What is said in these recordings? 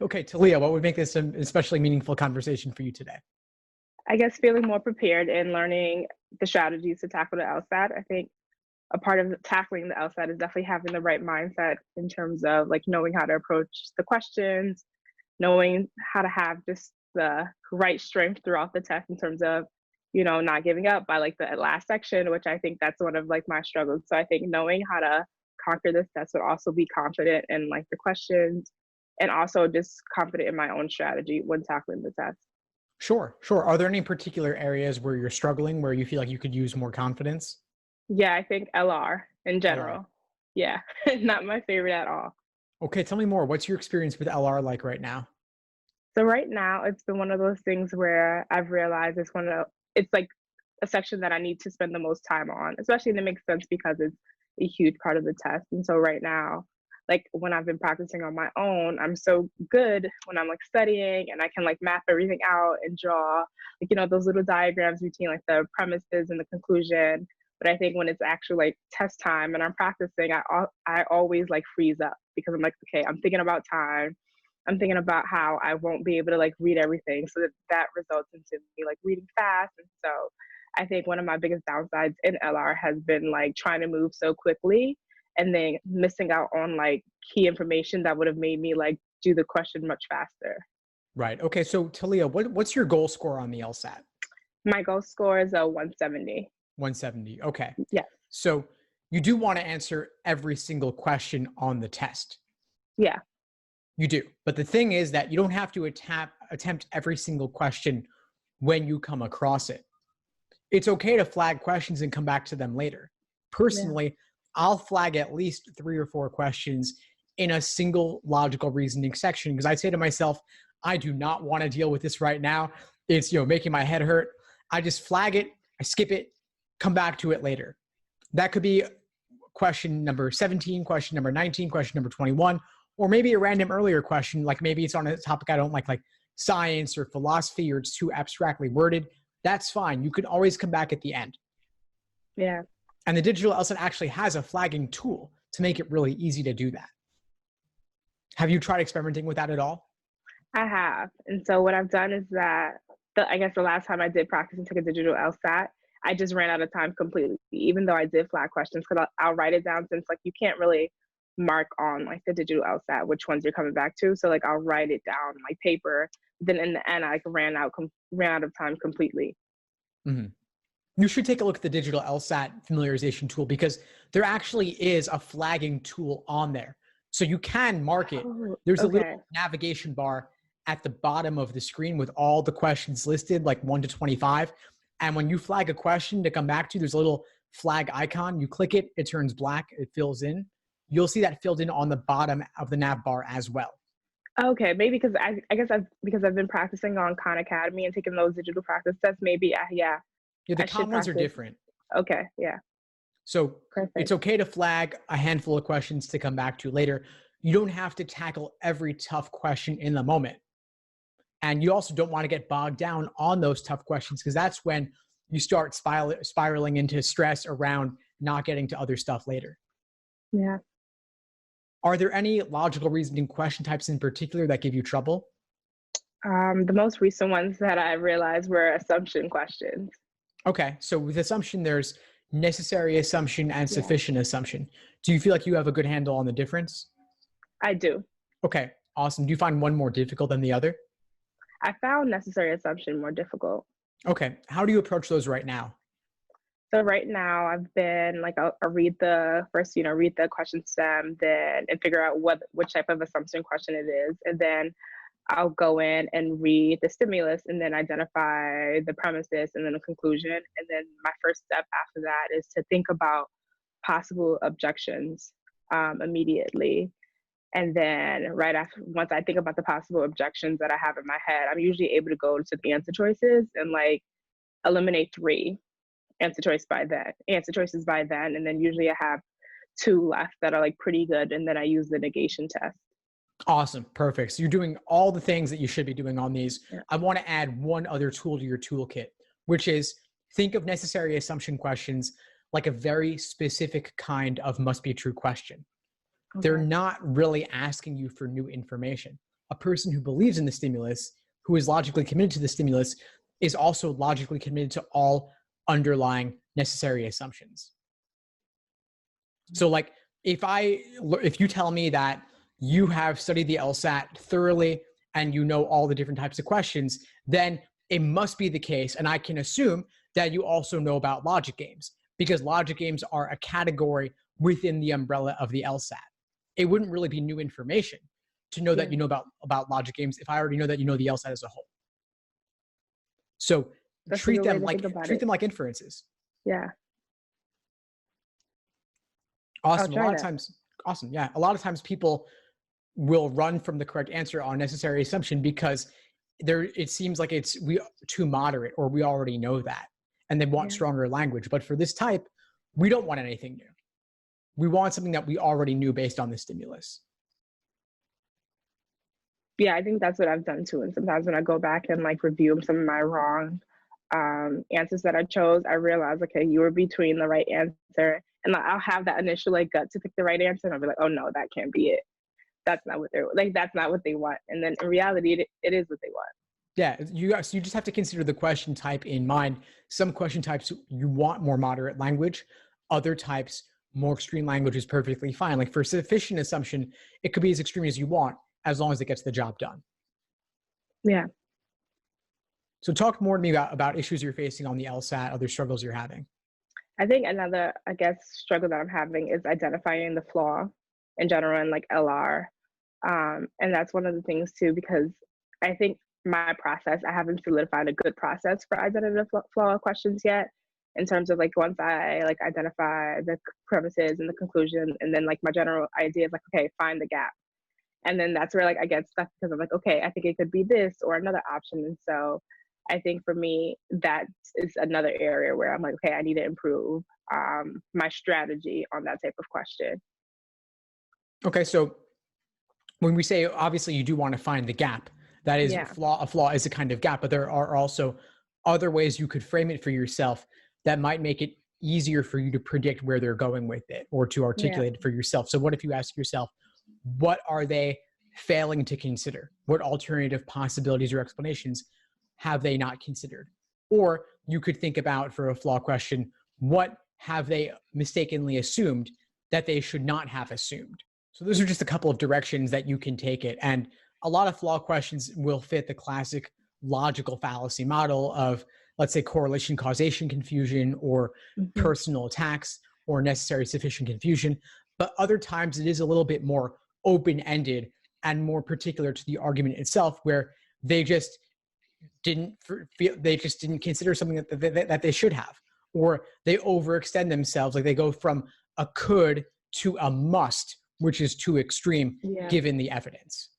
Okay, Talia, what would make this an especially meaningful conversation for you today? I guess feeling more prepared and learning the strategies to tackle the LSAT. I think a part of tackling the LSAT is definitely having the right mindset in terms of like knowing how to approach the questions, knowing how to have just the right strength throughout the test in terms of, not giving up by like the last section, which I think that's one of like my struggles. So I think knowing how to conquer this test would also be confident in like the questions and also just confident in my own strategy when tackling the test. Sure, sure. Are there any particular areas where you're struggling, where you feel like you could use more confidence? Yeah, I think LR in LR. general. Yeah, not my favorite at all. Okay, tell me more. What's your experience with LR like right now? So right now, it's been one of those things where I've realized it's like a section that I need to spend the most time on, especially and it makes sense because it's a huge part of the test. And so right now, like when I've been practicing on my own, I'm so good when I'm like studying and I can like map everything out and draw like, those little diagrams between like the premises and the conclusion. But I think when it's actually like test time and I'm practicing, I always like freeze up because I'm like, okay, I'm thinking about time. I'm thinking about how I won't be able to like read everything. So that results into me like reading fast. And so I think one of my biggest downsides in LR has been like trying to move so quickly and then missing out on like key information that would have made me like do the question much faster. Right. Okay, so Talia, what's your goal score on the LSAT? My goal score is a 170. 170. Okay. Yes. So you do want to answer every single question on the test. Yeah. You do. But the thing is that you don't have to attempt every single question when you come across it. It's okay to flag questions and come back to them later. Yeah. Personally, I'll flag at least 3 or 4 questions in a single logical reasoning section because I say to myself, I do not want to deal with this right now. It's, making my head hurt. I just flag it, I skip it, come back to it later. That could be question number 17, question number 19, question number 21, or maybe a random earlier question, like maybe it's on a topic I don't like science or philosophy, or it's too abstractly worded. That's fine. You can always come back at the end. Yeah. And the digital LSAT actually has a flagging tool to make it really easy to do that. Have you tried experimenting with that at all? I have. And so what I've done is that I guess the last time I did practice and took a digital LSAT, I just ran out of time completely, even though I did flag questions because I'll write it down since like you can't really mark on like the digital LSAT which ones you're coming back to. So like I'll write it down on like paper. Then in the end, I like, ran out of time completely. Mm-hmm. You should take a look at the digital LSAT familiarization tool because there actually is a flagging tool on there. So you can mark it. There's a little navigation bar at the bottom of the screen with all the questions listed, like 1 to 25. And when you flag a question to come back to, there's a little flag icon. You click it, it turns black, it fills in. You'll see that filled in on the bottom of the nav bar as well. Okay, maybe because because I've been practicing on Khan Academy and taking those digital practice tests. Maybe Yeah, the Khan ones are different. Okay, yeah. So Perfect. It's okay to flag a handful of questions to come back to later. You don't have to tackle every tough question in the moment. And you also don't want to get bogged down on those tough questions because that's when you start spiraling into stress around not getting to other stuff later. Yeah. Are there any logical reasoning question types in particular that give you trouble? The most recent ones that I realized were assumption questions. Okay, so with assumption, there's necessary assumption and sufficient assumption. Do you feel like you have a good handle on the difference? I do. Okay, awesome. Do you find one more difficult than the other? I found necessary assumption more difficult. Okay, how do you approach those right now? So right now I've been like I'll read the first, read the question stem, then and figure out which type of assumption question it is, and then I'll go in and read the stimulus and then identify the premises and then the conclusion. And then my first step after that is to think about possible objections immediately. And then once I think about the possible objections that I have in my head, I'm usually able to go to the answer choices and like eliminate 3 answer choices by then. And then usually I have 2 left that are like pretty good. And then I use the negation test. Awesome. Perfect. So you're doing all the things that you should be doing on these. Yeah. I want to add one other tool to your toolkit, which is think of necessary assumption questions like a very specific kind of must be true question. They're Okay. not really asking you for new information. A person who believes in the stimulus, who is logically committed to the stimulus, is also logically committed to all underlying necessary assumptions. So like if you tell me that you have studied the LSAT thoroughly and you know all the different types of questions, then it must be the case, and I can assume that you also know about logic games, because logic games are a category within the umbrella of the LSAT. It wouldn't really be new information to know that you know about logic games if I already know that you know the LSAT as a whole. So That's a treat good way them to like think about it. inferences. Yeah. I'll Awesome. A try lot of that. times, awesome. Yeah. A lot of times people will run from the correct answer on necessary assumption because it seems like it's too moderate, or we already know that, and they want Yeah. stronger language. But for this type, we don't want anything new. We want something that we already knew based on the stimulus. Yeah, I think that's what I've done too. And sometimes when I go back and like review some of my wrong answers that I chose, I realize, okay, you were between the right answer. And like, I'll have that initial like gut to pick the right answer. And I'll be like, oh no, that can't be it. That's not what they're like, that's not what they want. And then in reality, it is what they want. Yeah, you just have to consider the question type in mind. Some question types you want more moderate language. Other types, more extreme language is perfectly fine. Like for sufficient assumption, it could be as extreme as you want, as long as it gets the job done. Yeah. So talk more to me about issues you're facing on the LSAT, other struggles you're having. I think another, I guess, struggle that I'm having is identifying the flaw in general and like LR. And that's one of the things too, because I think my process, I haven't solidified a good process for identity flaw questions yet. In terms of like once I like identify the premises and the conclusion, and then like my general idea is like, okay, find the gap. And then that's where like I get stuck because I'm like, okay, I think it could be this or another option. And so I think for me, that is another area where I'm like, okay, I need to improve my strategy on that type of question. Okay, so when we say obviously you do want to find the gap, that is Yeah. a flaw is a kind of gap, but there are also other ways you could frame it for yourself that might make it easier for you to predict where they're going with it, or to articulate it for yourself. So what if you ask yourself, what are they failing to consider? What alternative possibilities or explanations have they not considered? Or you could think about, for a flaw question, what have they mistakenly assumed that they should not have assumed? So those are just a couple of directions that you can take it. And a lot of flaw questions will fit the classic logical fallacy model of, let's say, correlation causation confusion, or personal attacks, or necessary sufficient confusion. But other times it is a little bit more open-ended and more particular to the argument itself, where they just didn't consider something that they should have, or they overextend themselves. Like they go from a could to a must, which is too extreme given the evidence.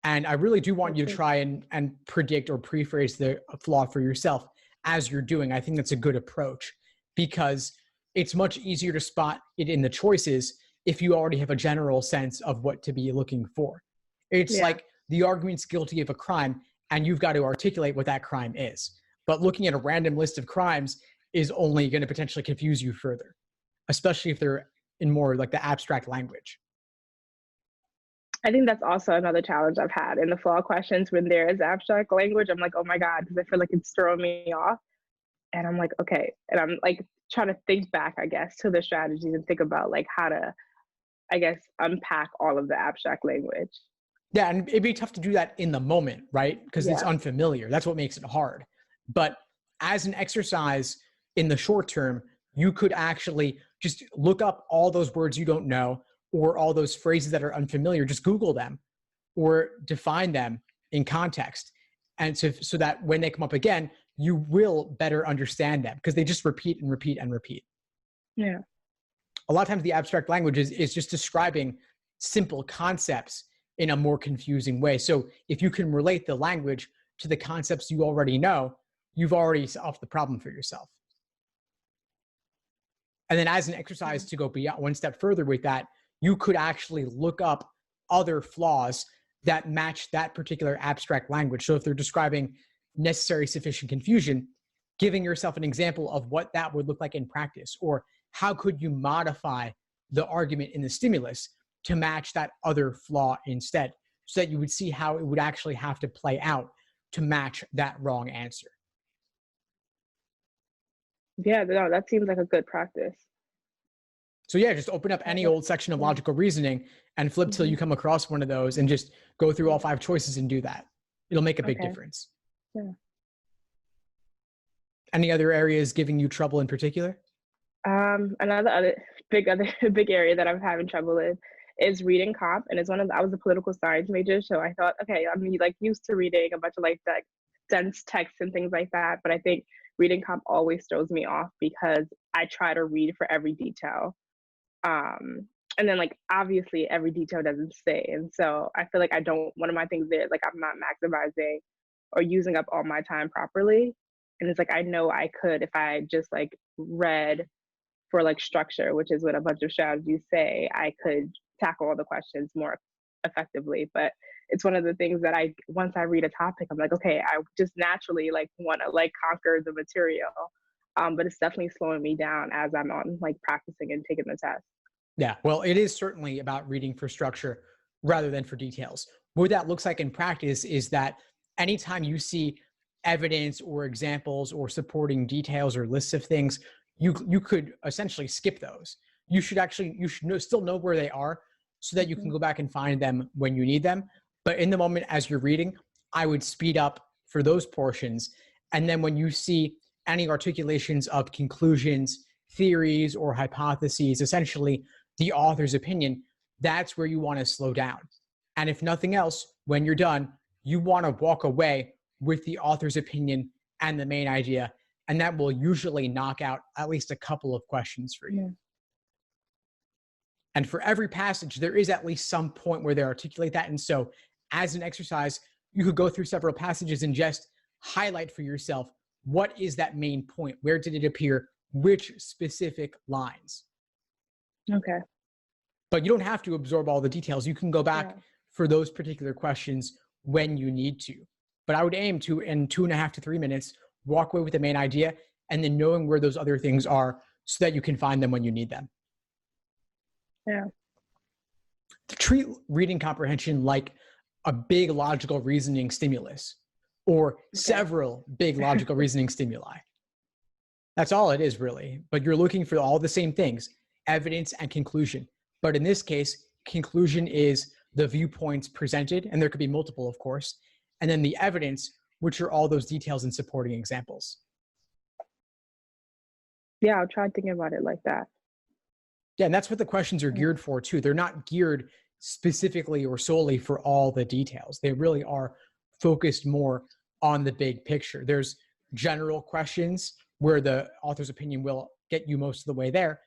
And I really do want you to try and predict or prephrase the flaw for yourself as you're doing. I think that's a good approach, because it's much easier to spot it in the choices if you already have a general sense of what to be looking for. It's like the argument's guilty of a crime, and you've got to articulate what that crime is. But looking at a random list of crimes is only going to potentially confuse you further, especially if they're in more like the abstract language. I think that's also another challenge I've had in the flaw questions. When there is abstract language, I'm like, oh my God, because I feel like it's throwing me off. And I'm like, okay. And I'm like trying to think back, I guess, to the strategies and think about like how to, I guess, unpack all of the abstract language. Yeah, and it'd be tough to do that in the moment, right? Because it's unfamiliar. That's what makes it hard. But as an exercise in the short term, you could actually just look up all those words you don't know, or all those phrases that are unfamiliar. Just Google them or define them in context. And so that when they come up again, you will better understand them, because they just repeat and repeat and repeat. Yeah. A lot of times the abstract language is just describing simple concepts in a more confusing way. So if you can relate the language to the concepts you already know, you've already solved the problem for yourself. And then as an exercise to go beyond one step further with that, you could actually look up other flaws that match that particular abstract language. So if they're describing necessary sufficient confusion, giving yourself an example of what that would look like in practice, or how could you modify the argument in the stimulus to match that other flaw instead, so that you would see how it would actually have to play out to match that wrong answer. Yeah, no, that seems like a good practice. So yeah, just open up any old section of logical reasoning and flip till you come across one of those and just go through all 5 choices and do that. It'll make a big difference. Yeah. Any other areas giving you trouble in particular? Another big area that I'm having trouble with is reading comp, and I was a political science major, so I thought, okay, I'm like used to reading a bunch of like dense text and things like that, but I think reading comp always throws me off because I try to read for every detail, and then like obviously every detail doesn't stay, and so I feel like one of my things there is like I'm not maximizing or using up all my time properly, and it's like I know I could if I just like read for like structure, which is what a bunch of strategies say, I could tackle all the questions more effectively. But it's one of the things that once I read a topic, I'm like, okay, I just naturally like want to like conquer the material. But it's definitely slowing me down as I'm on like practicing and taking the test. Yeah, well, it is certainly about reading for structure rather than for details. What that looks like in practice is that anytime you see evidence or examples or supporting details or lists of things, you could essentially skip those. You should still know where they are so that you can go back and find them when you need them. But in the moment as you're reading, I would speed up for those portions. And then when you see any articulations of conclusions, theories, or hypotheses, essentially the author's opinion, that's where you want to slow down. And if nothing else, when you're done, you want to walk away with the author's opinion and the main idea. And that will usually knock out at least a couple of questions for you. Yeah. And for every passage, there is at least some point where they articulate that. And so as an exercise, you could go through several passages and just highlight for yourself, what is that main point? Where did it appear? Which specific lines? Okay. But you don't have to absorb all the details. You can go back for those particular questions when you need to. But I would aim to, in 2.5 to 3 minutes, walk away with the main idea and then knowing where those other things are so that you can find them when you need them. Yeah. Treat reading comprehension like a big logical reasoning stimulus or several big logical reasoning stimuli. That's all it is really, but you're looking for all the same things, evidence and conclusion. But in this case, conclusion is the viewpoints presented, and there could be multiple, of course, and then the evidence, which are all those details and supporting examples. Yeah, I'll try thinking about it like that. Yeah, and that's what the questions are geared for too. They're not geared specifically or solely for all the details. They really are focused more on the big picture. There's general questions where the author's opinion will get you most of the way there.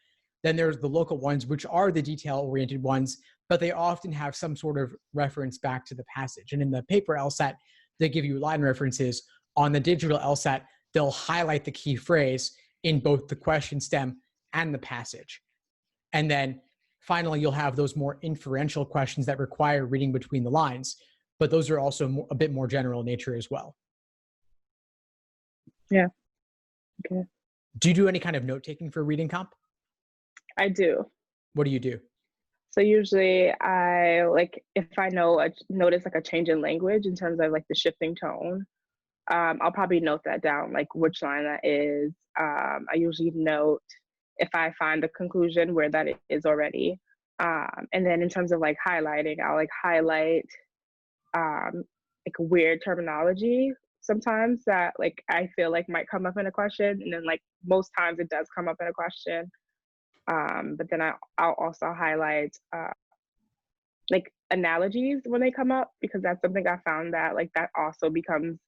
Then there's the local ones, which are the detail-oriented ones, but they often have some sort of reference back to the passage. And in the paper LSAT, they give you line references. On the digital LSAT, they'll highlight the key phrase in both the question stem and the passage. And then finally, you'll have those more inferential questions that require reading between the lines, but those are also a bit more general in nature as well. Yeah. Okay. Do you do any kind of note-taking for reading comp? I do. What do you do? So usually I if I notice like a change in language in terms of like the shifting tone, I'll probably note that down, like which line that is. I usually note if I find a conclusion where that is already. And then in terms of like highlighting, I'll like highlight like weird terminology sometimes that like I feel like might come up in a question. And then like most times it does come up in a question. But then I'll also highlight like analogies when they come up, because that's something I found that like that also becomes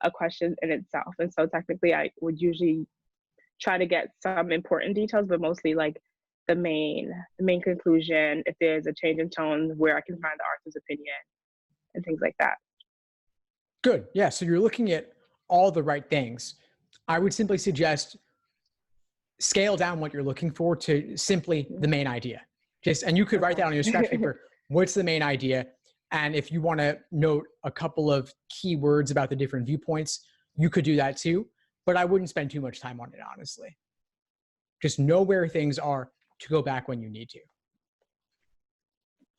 a question in itself. And so technically I would usually try to get some important details, but mostly like the main conclusion, if there's a change in tone, where I can find the author's opinion and things like that. Good. Yeah. So you're looking at all the right things. I would simply suggest scale down what you're looking for to simply the main idea. And you could write down on your scratch paper, what's the main idea? And if you want to note a couple of key words about the different viewpoints, you could do that too. but I wouldn't spend too much time on it, honestly. Just know where things are to go back when you need to.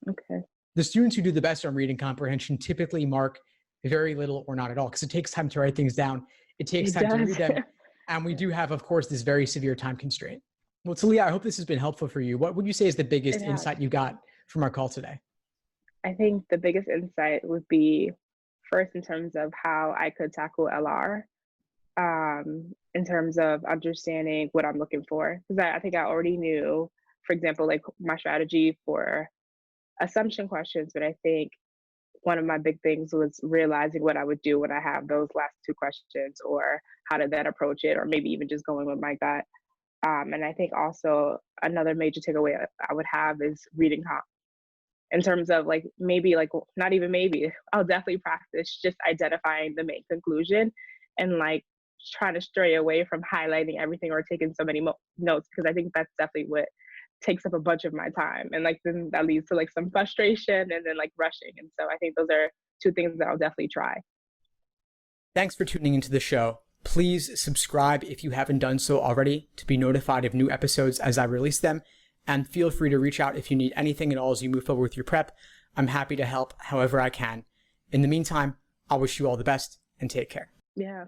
Okay. The students who do the best on reading comprehension typically mark very little or not at all, because it takes time to write things down. It takes time to read them. And we do have, of course, this very severe time constraint. Well, Talia, I hope this has been helpful for you. What would you say is the biggest insight you got from our call today? I think the biggest insight would be first in terms of how I could tackle LR, in terms of understanding what I'm looking for. Because I think I already knew, for example, like my strategy for assumption questions, but I think one of my big things was realizing what I would do when I have those last two questions, or how to then approach it, or maybe even just going with my gut. And I think also another major takeaway I would have is reading comp. In terms of like, maybe like, not even maybe, I'll definitely practice just identifying the main conclusion and like trying to stray away from highlighting everything or taking so many notes, because I think that's definitely what takes up a bunch of my time, and like then that leads to like some frustration and then like rushing. And so I think those are two things that I'll definitely try. Thanks for tuning into the show. Please subscribe if you haven't done so already to be notified of new episodes as I release them, and feel free to reach out if you need anything at all as you move forward with your prep. I'm happy to help however I can. In the meantime, I'll wish you all the best and take care. Yeah.